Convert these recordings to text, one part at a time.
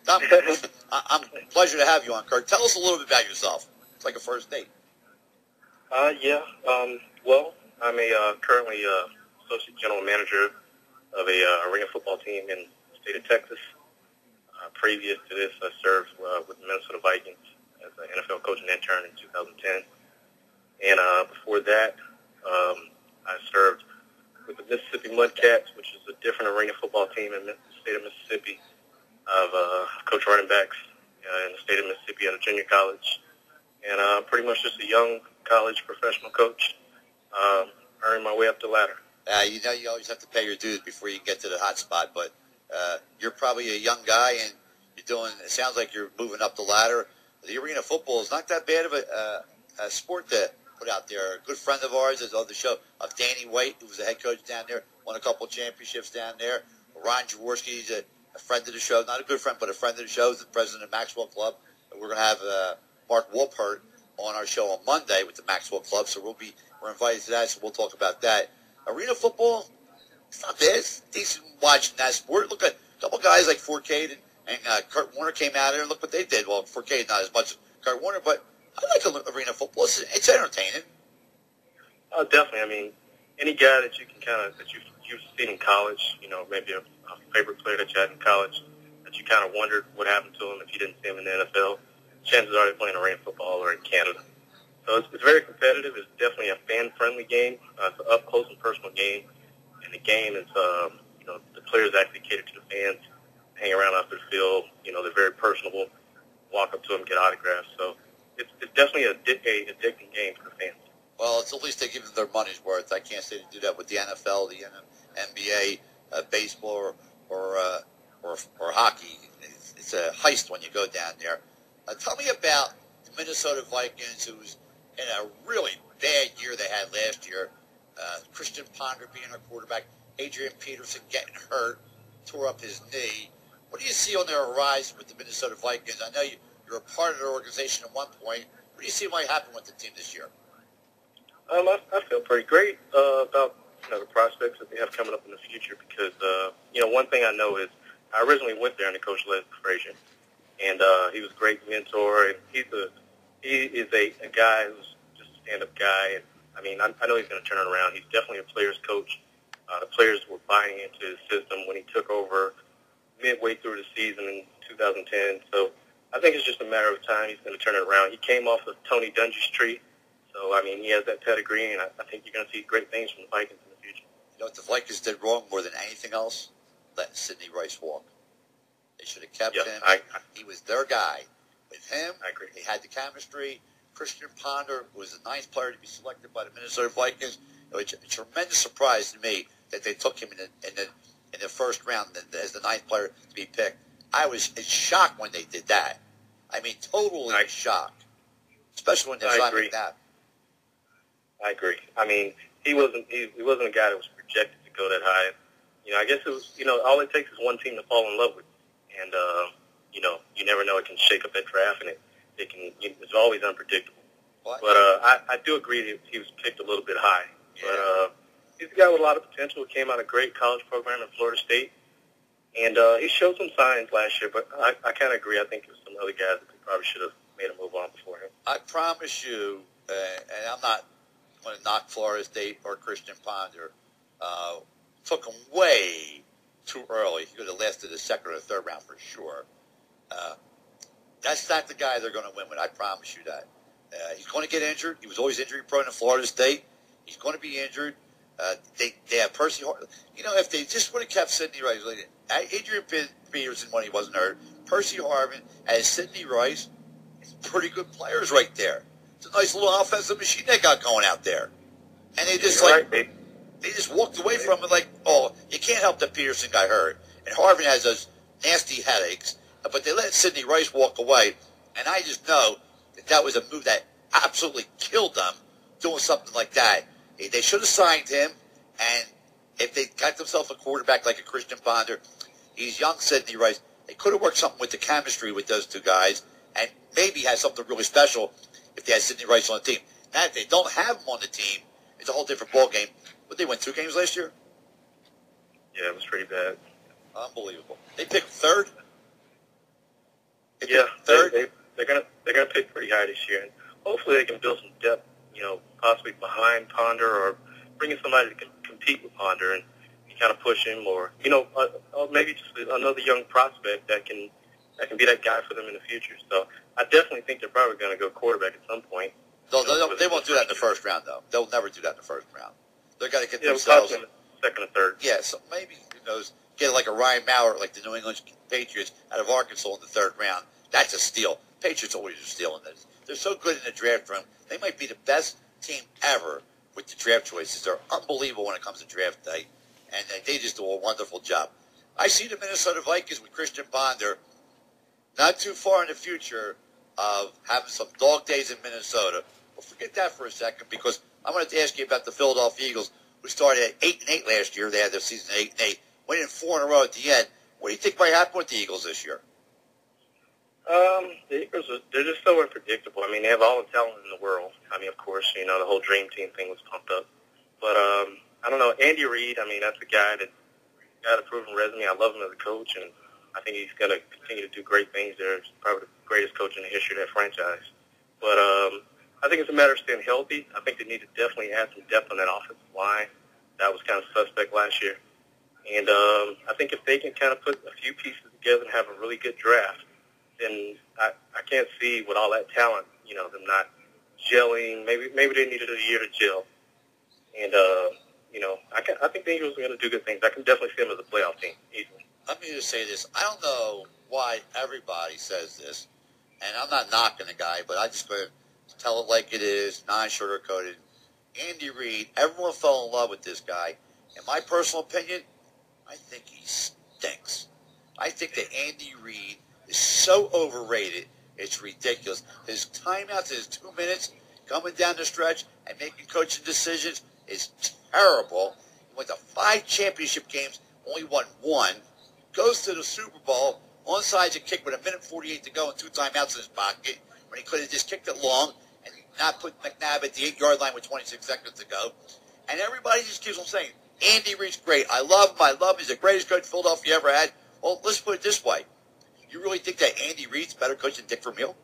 I'm, I'm pleasure to have you on, Kirk. Tell us a little bit about yourself. It's like a first date. Yeah. Well, I'm currently associate general manager of a arena football team in the state of Texas. Previous to this, I served with the Minnesota Vikings as an NFL coach and intern in 2010. And before that, I served with the Mississippi Mudcats, which is a different arena football team in the state of Mississippi. I've coached running backs in the state of Mississippi at a junior college. And pretty much just a young college professional coach, earning my way up the ladder. You know, you always have to pay your dues before you get to the hot spot, but you're probably a young guy, and you're doing, it sounds like you're moving up the ladder. The arena football is not that bad of a sport to put out there. A good friend of ours is on the show, of Danny White, who was the head coach down there, won a couple championships down there. Ron Jaworski, he's a friend of the show, not a good friend, but a friend of the show, he's the president of Maxwell Club. And we're going to have Mark Wolpert on our show on Monday with the Maxwell Club, so we're invited to that, so we'll talk about that. Arena football, it's not bad. It's decent watching that sport. Look at a couple guys like Forcade and Kurt Warner came out here, and look what they did. Well, Forcade not as much as Kurt Warner, but I like arena football. It's entertaining. Definitely. I mean, any guy that you can that you've seen in college, you know, maybe a favorite player that you had in college that you kind of wondered what happened to him if you didn't see him in the NFL, chances are they're playing arena football or in Canada. So it's very competitive. It's definitely a fan-friendly game. It's an up-close and personal game. And the game is, you know, the players actually cater to the fans, hang around after the field. You know, they're very personable. Walk up to them, get autographs. So it's definitely a addicting game for the fans. Well, it's at least they give them their money's worth. I can't say they do that with the NFL, the NBA, baseball, or hockey. It's a heist when you go down there. Tell me about the Minnesota Vikings, who's in a really bad year they had last year. Christian Ponder being our quarterback, Adrian Peterson getting hurt, tore up his knee. What do you see on their horizon with the Minnesota Vikings? I know you're a part of their organization at one point. What do you see might happen with the team this year? I feel pretty great about the prospects that they have coming up in the future because, one thing I know is I originally went there under Coach Les Frazier, and he was a great mentor, and he is a guy who's just a stand-up guy. And I mean, I know he's going to turn it around. He's definitely a player's coach. The players were buying into his system when he took over midway through the season in 2010. So I think it's just a matter of time. He's going to turn it around. He came off of Tony Dungy's tree. So, I mean, he has that pedigree, and I think you're going to see great things from the Vikings in the future. You know what the Vikings did wrong more than anything else? Letting Sidney Rice walk. They should have kept him. He was their guy. With him, I agree. They had the chemistry. Christian Ponder was the ninth player to be selected by the Minnesota Vikings. It was a tremendous surprise to me that they took him in the first round as the ninth player to be picked. I was shocked when they did that. I mean, totally shocked. Especially when they signed him that. I agree. I mean, he wasn't a guy that was projected to go that high. You know, I guess it was, all it takes is one team to fall in love with. And, you never know. It can shake up that draft, and it's always unpredictable. What? But I do agree that he was picked a little bit high. Yeah. But he's a guy with a lot of potential. He came out of a great college program at Florida State. And he showed some signs last year, but I kind of agree. I think there's some other guys that they probably should have made a move on before him. I promise you, and I'm not going to knock Florida State or Christian Ponder, took him way too early. He could have lasted the second or the third round for sure. That's not the guy they're going to win with. I promise you that. He's going to get injured. He was always injury prone in Florida State. He's going to be injured. They have Percy Harvin. If they just would have kept Sidney Rice, Adrian Peterson when he wasn't hurt, Percy Harvin as Sidney Rice, pretty good players right there. It's a nice little offensive machine they got going out there. And they just they just walked away from it like, oh, you can't help that Peterson got hurt. And Harvin has those nasty headaches. But they let Sidney Rice walk away. And I just know that was a move that absolutely killed them, doing something like that. They should have signed him. And if they got themselves a quarterback like a Christian Ponder, he's young Sidney Rice, they could have worked something with the chemistry with those two guys and maybe had something really special if they had Sidney Rice on the team. Now, if they don't have him on the team, it's a whole different ballgame. But they won 2 games last year? Yeah, it was pretty bad. Unbelievable. They picked third? Yeah, third? they're gonna pick pretty high this year, and hopefully they can build some depth. Possibly behind Ponder, or bring in somebody that can compete with Ponder and kind of push him, or maybe just another young prospect that can be that guy for them in the future. So I definitely think they're probably going to go quarterback at some point. They won't do that in the first round, though. They'll never do that in the first round. They're going to get themselves in the second or third. Yeah, so maybe who knows, get like a Ryan Maurer, like the New England Patriots out of Arkansas in the third round. That's a steal. Patriots always are stealing this. They're so good in the draft room. They might be the best team ever with the draft choices. They're unbelievable when it comes to draft day, and they just do a wonderful job. I see the Minnesota Vikings with Christian Ponder not too far in the future of having some dog days in Minnesota. Well, forget that for a second, because I wanted to ask you about the Philadelphia Eagles, who started at 8-8 last year. They had their season at 8-8, went in 4 in a row at the end. What do you think might happen with the Eagles this year? The Eagles, they're just so unpredictable. I mean, they have all the talent in the world. I mean, of course, the whole dream team thing was pumped up. But, I don't know, Andy Reid, I mean, that's a guy that got a proven resume. I love him as a coach, and I think he's going to continue to do great things there. He's probably the greatest coach in the history of that franchise. But I think it's a matter of staying healthy. I think they need to definitely add some depth on that offensive line. That was kind of suspect last year. And I think if they can kind of put a few pieces together and have a really good draft, then I can't see with all that talent, them not gelling. Maybe they needed a year to gel. And, I think the Eagles are going to do good things. I can definitely see them as a playoff team easily. Let me just say this. I don't know why everybody says this, and I'm not knocking the guy, but I just going to tell it like it is, non-sugar-coated. Andy Reid, everyone fell in love with this guy. In my personal opinion, I think he stinks. I think that Andy Reid is so overrated, it's ridiculous. His timeouts, his 2 minutes coming down the stretch and making coaching decisions is terrible. He went to 5 championship games, only won 1. Goes to the Super Bowl, onside a kick with 1:48 to go and 2 timeouts in his pocket, when he could have just kicked it long and not put McNabb at the 8-yard line with 26 seconds to go. And everybody just keeps on saying, Andy Reid's great. I love him. He's the greatest coach Philadelphia ever had. Well, let's put it this way. You really think that Andy Reid's better coach than Dick Vermeil?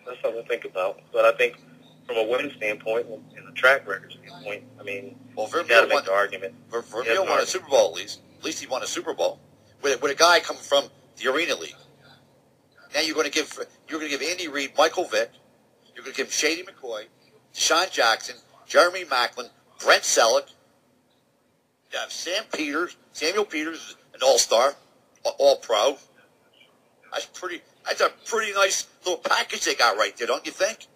That's something to think about. But I think from a win standpoint and a track record standpoint, I mean, you got to make the argument. Vermeil won a Super Bowl at least. At least he won a Super Bowl with a guy coming from the Arena League. Now you're going to give Andy Reid Michael Vick. You're going to give Shady McCoy, Deshaun Jackson, Jeremy Maclin, Brent Selleck. You have Samuel Peters, an all-star, all-pro. That's a pretty nice little package they got right there, don't you think?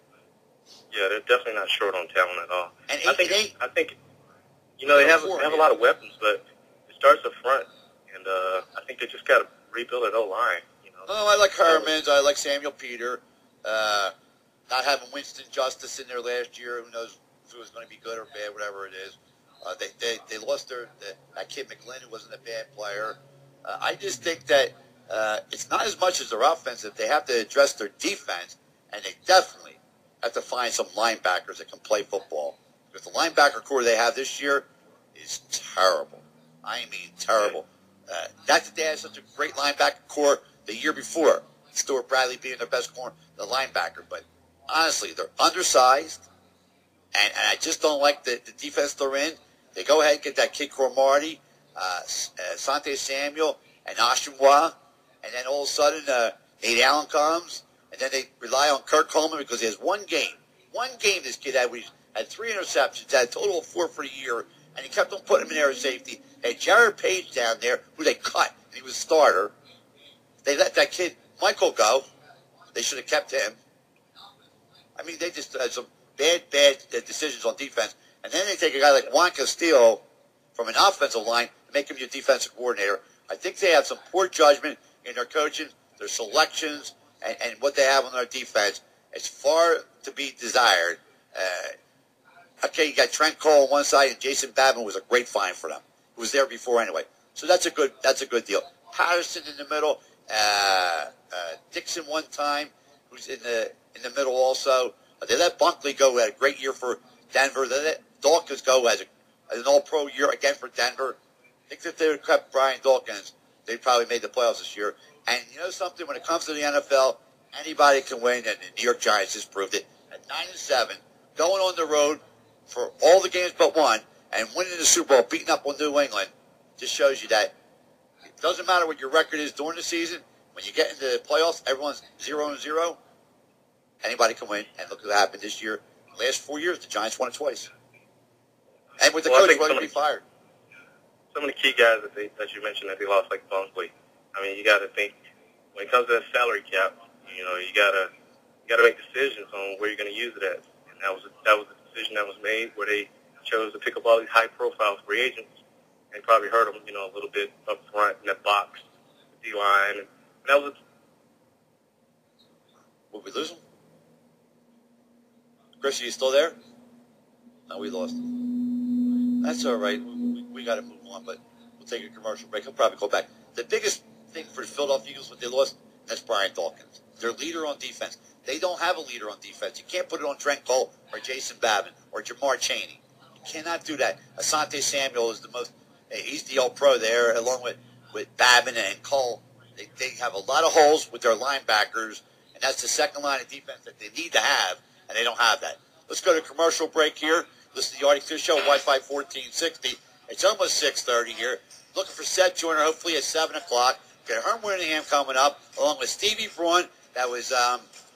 Yeah, they're definitely not short on talent at all. And I think they have a lot of weapons, but it starts up front, and I think they just got to rebuild that O-line. Oh, I like Hermans. I like Samuel Peter. Not having Winston Justice in there last year, who knows if it was going to be good or bad, whatever it is. They lost that kid McGlynn, who wasn't a bad player. I just think that it's not as much as their offense, that they have to address their defense, and they definitely have to find some linebackers that can play football. Because the linebacker core they have this year is terrible. I mean, terrible. Not that they had such a great linebacker core the year before, Stuart Bradley being their best corner, the linebacker. But honestly, they're undersized, and I just don't like the defense they're in. They go ahead and get that kid Cromartie, Sante Samuel, and Oshimwa, and then all of a sudden Nate Allen comes, and then they rely on Kirk Coleman because he has one game this kid had where he had 3 interceptions, had a total of 4 for the year, and he kept on putting him in there as safety. They had Jared Page down there, who they cut, and he was a starter. They let that kid Michael go. They should have kept him. I mean, they just had some bad decisions on defense. And then they take a guy like Juan Castillo from an offensive line and make him your defensive coordinator. I think they have some poor judgment in their coaching, their selections, and what they have on their defense. It's far to be desired. Okay, you got Trent Cole on one side, and Jason Babin was a great find for them. He was there before anyway. So that's a good deal. Patterson in the middle, Dixon one time, who's in the middle also. They let Bunkley go, who had a great year for Denver. They let Dawkins go as an all-pro year again for Denver. I think that they would have kept Brian Dawkins, they probably made the playoffs this year. And you know something? When it comes to the NFL, anybody can win, and the New York Giants just proved it. At 9-7, going on the road for all the games but one, and winning the Super Bowl, beating up on New England, just shows you that it doesn't matter what your record is during the season. When you get into the playoffs, everyone's 0-0. Anybody can win, and look what happened this year. Last 4 years, the Giants won it twice. And with the coach ready to be fired. Some of the key guys that you mentioned that they lost, like Bunkley. I mean, you got to think when it comes to that salary cap. You know, you gotta make decisions on where you're going to use it at. And that was a decision that was made where they chose to pick up all these high-profile free agents and probably hurt them, you know, a little bit up front in that box, the D-line. And that was Will we lose him? Chris, are you still there? No, we lost him. That's all right. We got to move on, but we'll take a commercial break. He'll probably go back. The biggest thing for the Philadelphia Eagles, what they lost, that's Brian Dawkins. Their leader on defense. They don't have a leader on defense. You can't put it on Trent Cole or Jason Babin or Jamar Chaney. You cannot do that. Asante Samuel is the most, he's the all-pro there, along with Babin and Cole. They have a lot of holes with their linebackers, and that's the second line of defense that they need to have, and they don't have that. Let's go to commercial break here. Listen to the Artie Show, Wi-Fi 1460. It's almost 6:30 here. Looking for Seth Joyner, hopefully at 7 o'clock. Got Herm Winningham coming up, along with Stevie Braun. That was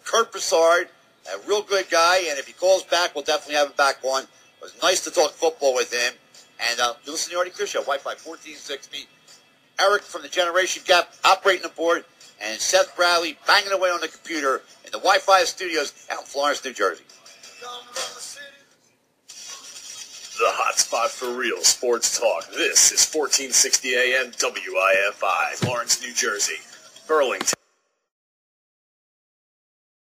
Kirk Broussard, a real good guy, and if he calls back, we'll definitely have him back on. It was nice to talk football with him. And you listen to the Artie Show, Wi-Fi 1460. Eric from the Generation Gap operating the board, and Seth Bradley banging away on the computer in the Wi-Fi studios out in Florence, New Jersey. The hot spot for real sports talk. This is 1460 AM WIFI, Lawrence, New Jersey. Burlington.